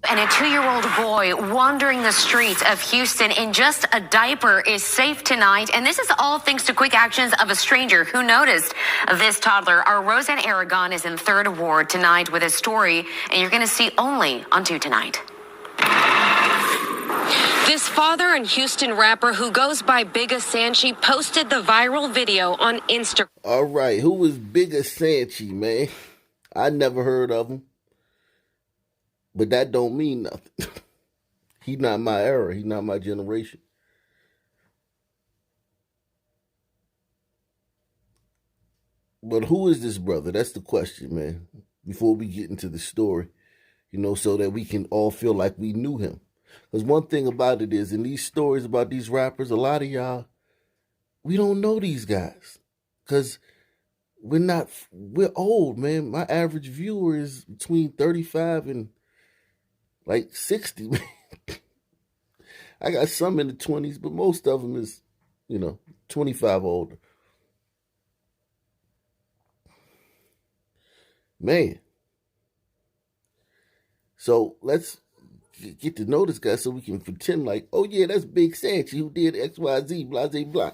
And a 2-year-old boy wandering the streets of Houston in just a diaper is safe tonight. And this is all thanks to quick actions of a stranger who noticed this toddler. Our Roseanne Aragon is in 3rd Ward tonight with a story, and you're going to see only on 2 tonight. This father and Houston rapper who goes by Bigga Sanchi posted the viral video on Instagram. All right, who is Bigga Sanchi, man? I never heard of him. But that don't mean nothing. He not my era. He not my generation. But who is this brother? That's the question, man. Before we get into the story, so that we can all feel like we knew him. Because one thing about it is, in these stories about these rappers, a lot of y'all, we don't know these guys. Because we're old, man. My average viewer is between 35 and like 60, man. I got some in the 20s, but most of them is, 25 older. Man. So let's get to know this guy so we can pretend like, oh yeah, that's Big Sanchi who did X, Y, Z, blah, blah, blah.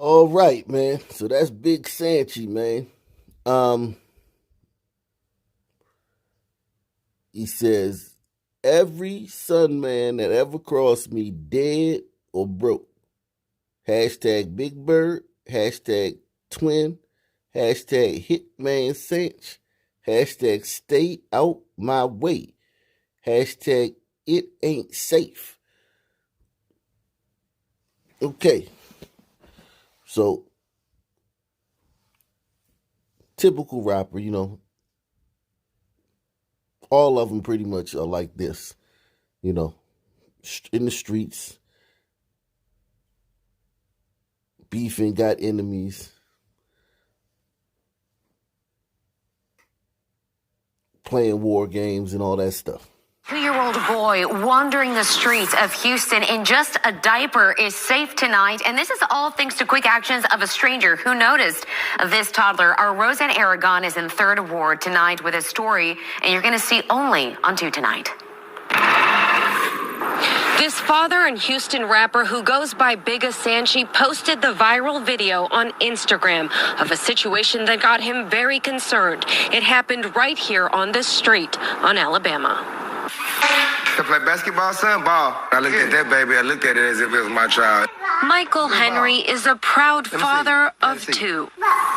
All right, man. So that's Big Sanchi, man. He says, every son man that ever crossed me dead or broke. Hashtag Big Bird. Hashtag Twin. Hashtag Hitman Sanch. Hashtag Stay Out My Way. Hashtag It Ain't Safe. Okay. So, typical rapper, all of them pretty much are like this, in the streets, beefing, got enemies, playing war games and all that stuff. 2-year-old boy wandering the streets of Houston in just a diaper is safe tonight. And this is all thanks to quick actions of a stranger who noticed this toddler. Our Roseanne Aragon is in 3rd Ward tonight with a story, and you're going to see only on 2 tonight. This father and Houston rapper who goes by Bigga Sanchi posted the viral video on Instagram of a situation that got him very concerned. It happened right here on this street on Alabama. To play basketball, son, ball. I looked at that baby, I looked at it as if it was my child. Michael Henry is a proud father of 2.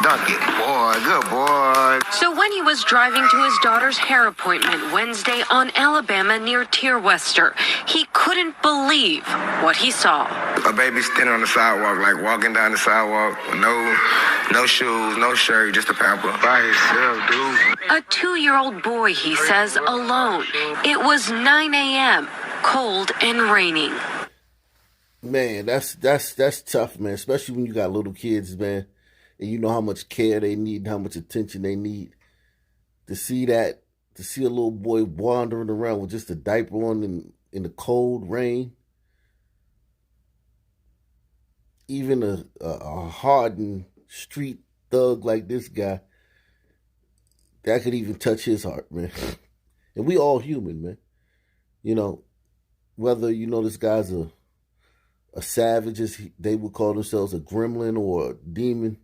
Dunk it, boy, good boy. So when he was driving to his daughter's hair appointment Wednesday on Alabama near Tearwester, he couldn't believe what he saw. A baby standing on the sidewalk, like walking down the sidewalk with no shoes, no shirt, just a pamper. By himself, dude. A 2-year-old boy, he says, alone. It was 9 a.m., cold and raining. Man, that's tough, man, especially when you got little kids, man, and you know how much care they need and how much attention they need. To see a little boy wandering around with just a diaper on in the cold rain. Even a hardened street thug like this guy, that could even touch his heart, man. And we all human, man. Whether, this guy's a savage, as they would call themselves, a gremlin or a demon,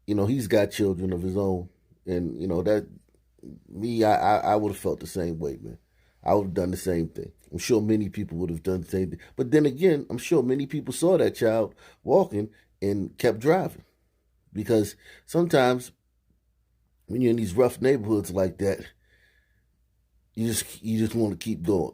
he's got children of his own. And, I would have felt the same way, man. I would have done the same thing. I'm sure many people would have done the same thing. But then again, I'm sure many people saw that child walking and kept driving. Because sometimes when you're in these rough neighborhoods like that, you just want to keep going.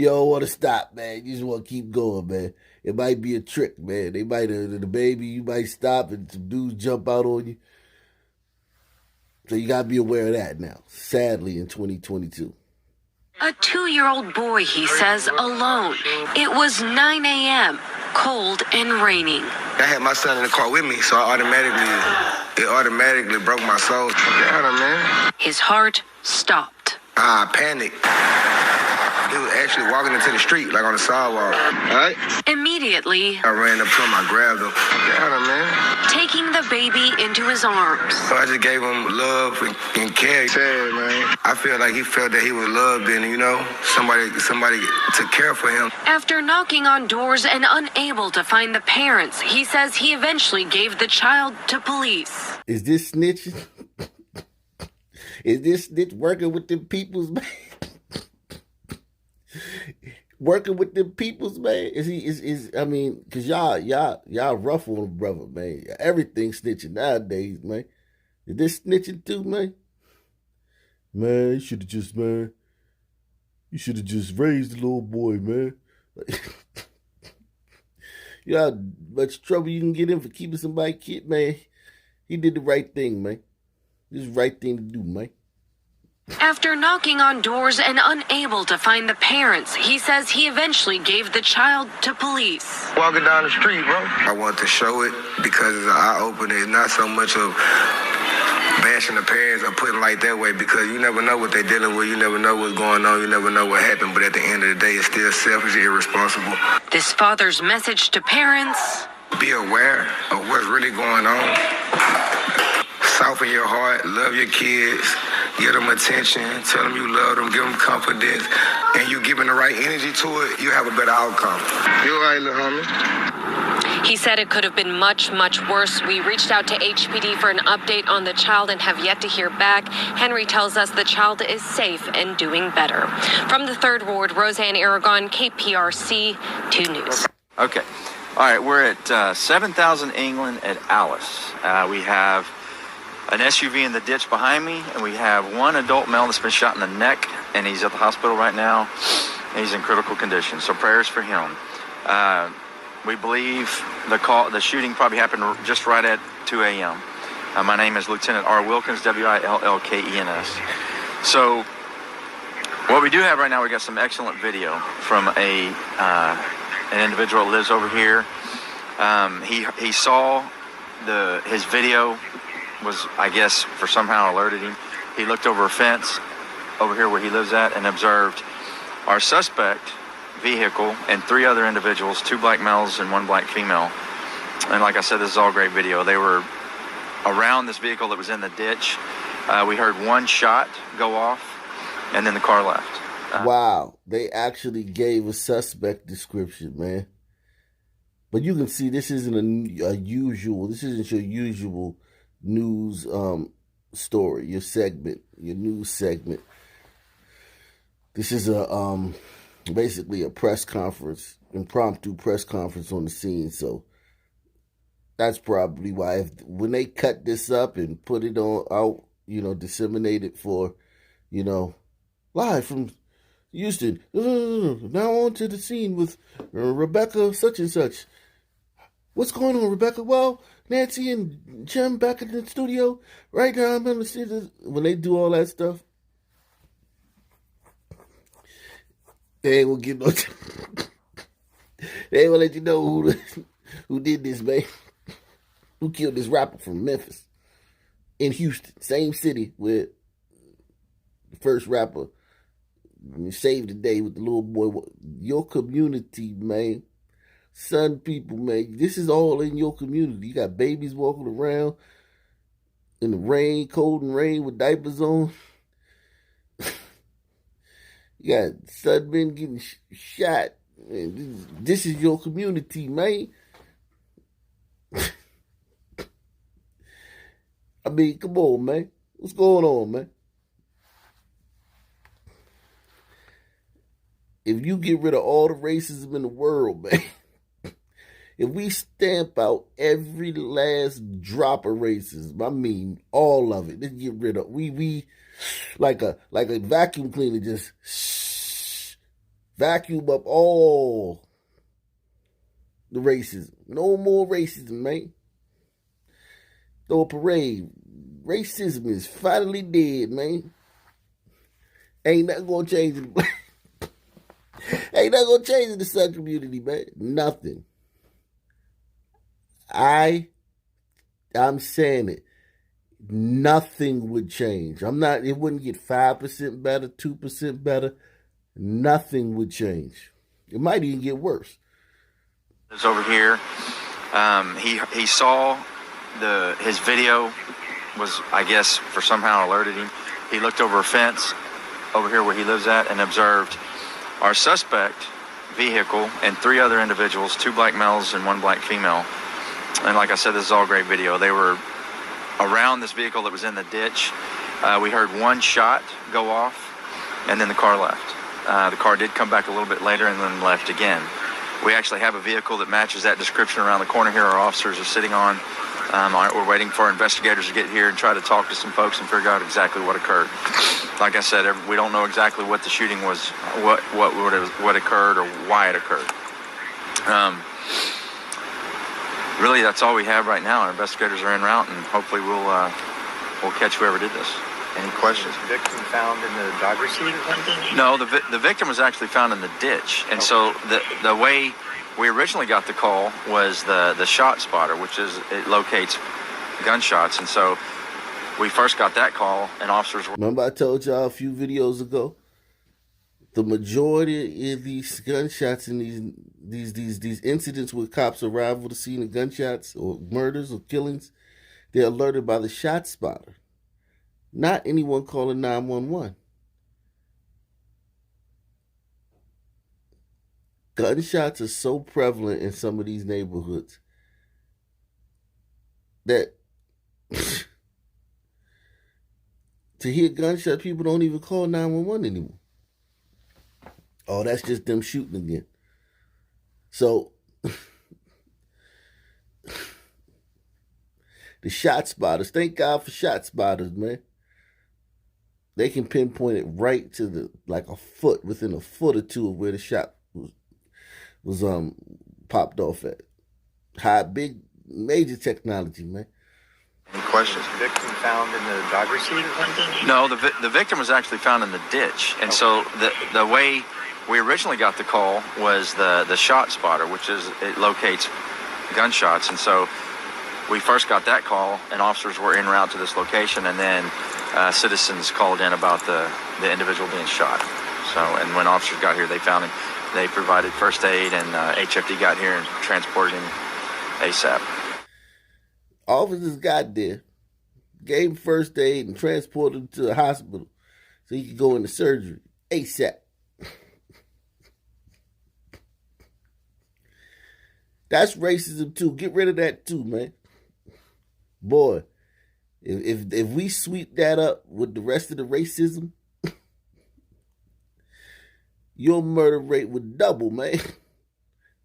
You don't want to stop, man. You just want to keep going, man. It might be a trick, man. They might, the baby, you might stop and some dudes jump out on you. So you got to be aware of that now, sadly, in 2022. A 2-year-old boy, he says, alone. It was 9 a.m., cold and raining. I had my son in the car with me, so it automatically broke my soul. Got him, man. His heart stopped. I panicked. He was actually walking into the street, like on the sidewalk. All right? Immediately, I ran up to him, I grabbed him. Got him, man. taking the baby into his arms. So I just gave him love and care. Sad, man. I feel like he felt that he was loved and, somebody took care for him. After knocking on doors and unable to find the parents, he says he eventually gave the child to police. Is this snitching? Is this snitch working with them peoples, man? Working with them peoples, man. Cause y'all rough on a brother, man. Everything snitching nowadays, man. Is this snitching too, man? Man, you should have just raised the little boy, man. You know how much trouble you can get in for keeping somebody kid, man. He did the right thing, man. This is the right thing to do, man. After knocking on doors and unable to find the parents, he says he eventually gave the child to police. Walking down the street, bro. I want to show it because it's an eye-opener. It's not so much of bashing the parents or putting it like that way, because you never know what they're dealing with. You never know what's going on. You never know what happened. But at the end of the day, it's still selfish and irresponsible. This father's message to parents: be aware of what's really going on. Soften your heart. Love your kids. Give them attention. Tell them you love them. Give them confidence. And you giving the right energy to it, you have a better outcome. You all right, little homie? He said it could have been much, much worse. We reached out to HPD for an update on the child and have yet to hear back. Henry tells us the child is safe and doing better. From the 3rd Ward, Roseanne Aragon, KPRC 2 News. Okay. All right, we're at 7000 England at Alice. We have an SUV in the ditch behind me, and we have one adult male that's been shot in the neck, and he's at the hospital right now. He's in critical condition, so prayers for him. We believe the shooting probably happened just right at 2 a.m. My name is Lieutenant R. Wilkins, Willkens. So what we do have right now, we got some excellent video from an individual that lives over here. He saw his video was, I guess, for somehow alerted him. He looked over a fence over here where he lives at and observed our suspect vehicle and 3 other individuals, 2 black males and 1 black female. And like I said, this is all great video. They were around this vehicle that was in the ditch. We heard 1 shot go off, and then the car left. Wow, they actually gave a suspect description, man. But you can see this isn't this isn't your usual news story, your news segment. This is basically a press conference, impromptu press conference on the scene. So that's probably why when they cut this up and put it out, disseminate it for, live from Houston. Now on to the scene with Rebecca such and such. What's going on, Rebecca? Well, Nancy and Jim back in the studio right now. I'm gonna see this. When they do all that stuff, they ain't gonna give no. They ain't gonna let you know who did this, man. Who killed this rapper from Memphis in Houston, same city where the first rapper saved the day with the little boy. Your community, man. Son, people, man, this is all in your community. You got babies walking around in the rain, cold and rain with diapers on. You got son men getting shot. Man, this is your community, man. I mean, come on, man. What's going on, man? If you get rid of all the racism in the world, man. If we stamp out every last drop of racism, I mean all of it, let's get rid of we like a vacuum cleaner, just Vacuum up all the racism. No more racism, man. Throw a parade. Racism is finally dead, man. Ain't nothing gonna change it. Ain't nothing gonna change in the Sun community, man. Nothing. I'm saying it. Nothing would change. It wouldn't get 5% better, 2% better. Nothing would change. It might even get worse. It's over here. He saw his video was, I guess, for somehow alerted him. He looked over a fence over here where he lives at and observed our suspect vehicle and 3 other individuals, 2 black males and 1 black female. And like I said, this is all great video. They were around this vehicle that was in the ditch. We heard 1 shot go off, and then the car left. The car did come back a little bit later and then left again. We actually have a vehicle that matches that description around the corner here. Our officers are sitting on. We're waiting for our investigators to get here and try to talk to some folks and figure out exactly what occurred. Like I said, we don't know exactly what the shooting was, what occurred, or why it occurred. Really, that's all we have right now. Our investigators are en route, and hopefully we'll catch whoever did this. Any questions? Was the victim found in the driver's seat or something? No, the victim was actually found in the ditch. And so the way we originally got the call was the shot spotter, which it locates gunshots. And so we first got that call, and officers were... Remember I told y'all a few videos ago, the majority of these gunshots and these incidents where cops arrive at the scene of gunshots or murders or killings, they're alerted by the shot spotter. Not anyone calling 911. Gunshots are so prevalent in some of these neighborhoods that to hear gunshots, people don't even call 911 anymore. Oh, that's just them shooting again. So the shot spotters, thank God for shot spotters, man. They can pinpoint it right to within a foot or 2 of where the shot was popped off at. Major technology, man. Any questions? Was the victim found in the driver's seat or something? No, the victim was actually found in the ditch. And so the way we originally got the call was the shot spotter, which it locates gunshots. And so we first got that call, and officers were en route to this location, and then citizens called in about the individual being shot. So, and when officers got here, they found him. They provided first aid, and HFD got here and transported him ASAP. Officers got there, gave him first aid, and transported him to the hospital so he could go into surgery ASAP. That's racism too. Get rid of that too, man. Boy, if we sweep that up with the rest of the racism, your murder rate would double, man.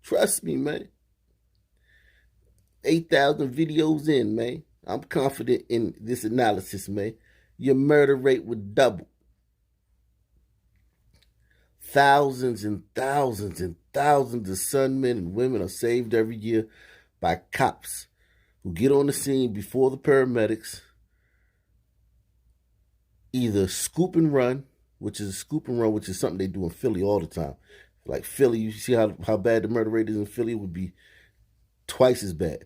Trust me, man. 8,000 videos in, man. I'm confident in this analysis, man. Your murder rate would double. Thousands and thousands and thousands of Sun men and women are saved every year by cops who get on the scene before the paramedics, either scoop and run, which is something they do in Philly all the time. Like Philly, you see how bad the murder rate is in Philly, would be twice as bad.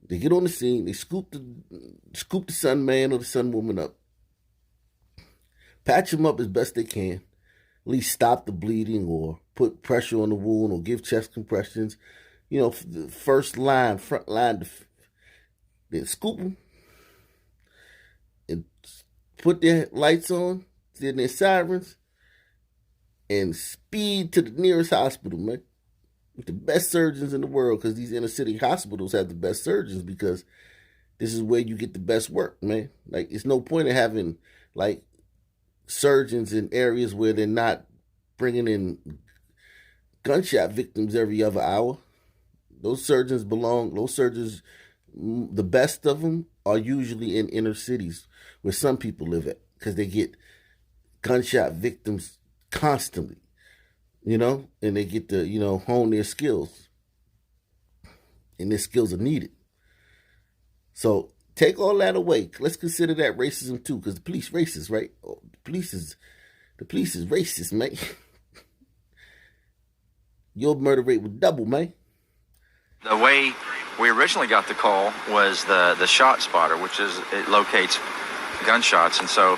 They get on the scene, they scoop the Sun man or the Sun woman up, patch them up as best they can, at least stop the bleeding or put pressure on the wound or give chest compressions. You know, the front line, then scoop them and put their lights on, then their sirens, and speed to the nearest hospital, man. With the best surgeons in the world, because these inner city hospitals have the best surgeons, because this is where you get the best work, man. Like, it's no point in having, like, surgeons in areas where they're not bringing in gunshot victims every other hour. Those surgeons, the best of them are usually in inner cities where some people live at, because they get gunshot victims constantly. and they get to, hone their skills. And their skills are needed. So take all that away. Let's consider that racism too, because the police racist, right? Oh, the police is racist, man. Your murder rate was double, man. The way we originally got the call was the shot spotter, which is, it locates gunshots. And so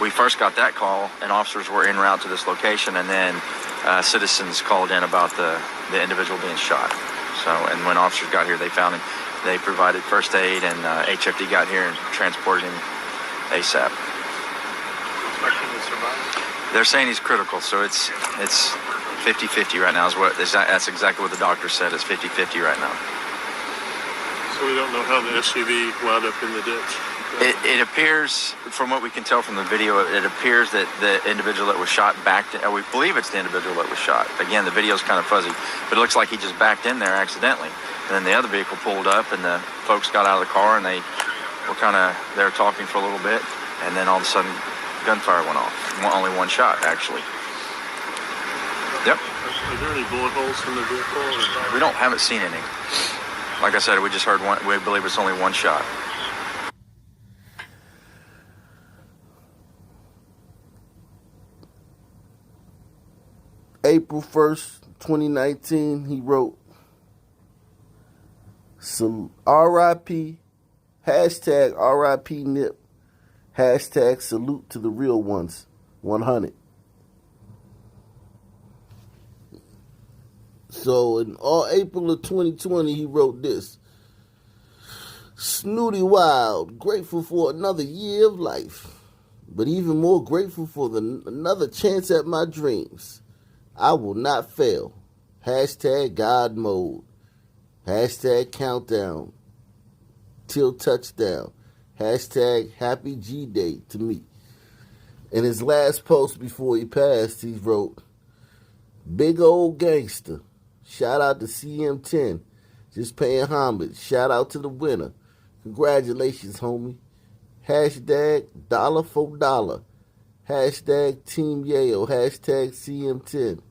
we first got that call, and officers were en route to this location, and then citizens called in about the individual being shot. So, and when officers got here, they found him. They provided first aid, and HFD got here and transported him ASAP. Expecting to survive? They're saying he's critical, so it's 50-50 right now. That's exactly what the doctor said. It's 50-50 right now. So we don't know how the SUV wound up in the ditch. It appears, from what we can tell from the video, it appears that the individual that was shot backed in. We believe it's the individual that was shot. Again, the video's kind of fuzzy, but it looks like he just backed in there accidentally. And then the other vehicle pulled up, and the folks got out of the car, and they were talking for a little bit, and then all of a sudden, gunfire went off. Only one shot, actually. Yep. Are there any bullet holes in the vehicle? We haven't seen any. Like I said, we just heard one. We believe it's only one shot. April 1st, 2019, he wrote, RIP, hashtag RIP Nip, hashtag salute to the real ones, 100. So in April of 2020, he wrote this. Snootie Wild, grateful for another year of life, but even more grateful for another chance at my dreams. I will not fail. Hashtag God mode. Hashtag countdown. Till touchdown. Hashtag happy G Day to me. In his last post before he passed, he wrote, big old gangster. Shout out to CM10. Just paying homage. Shout out to the winner. Congratulations, homie. Hashtag $1 for $1. Hashtag Team Yale. Hashtag CM10.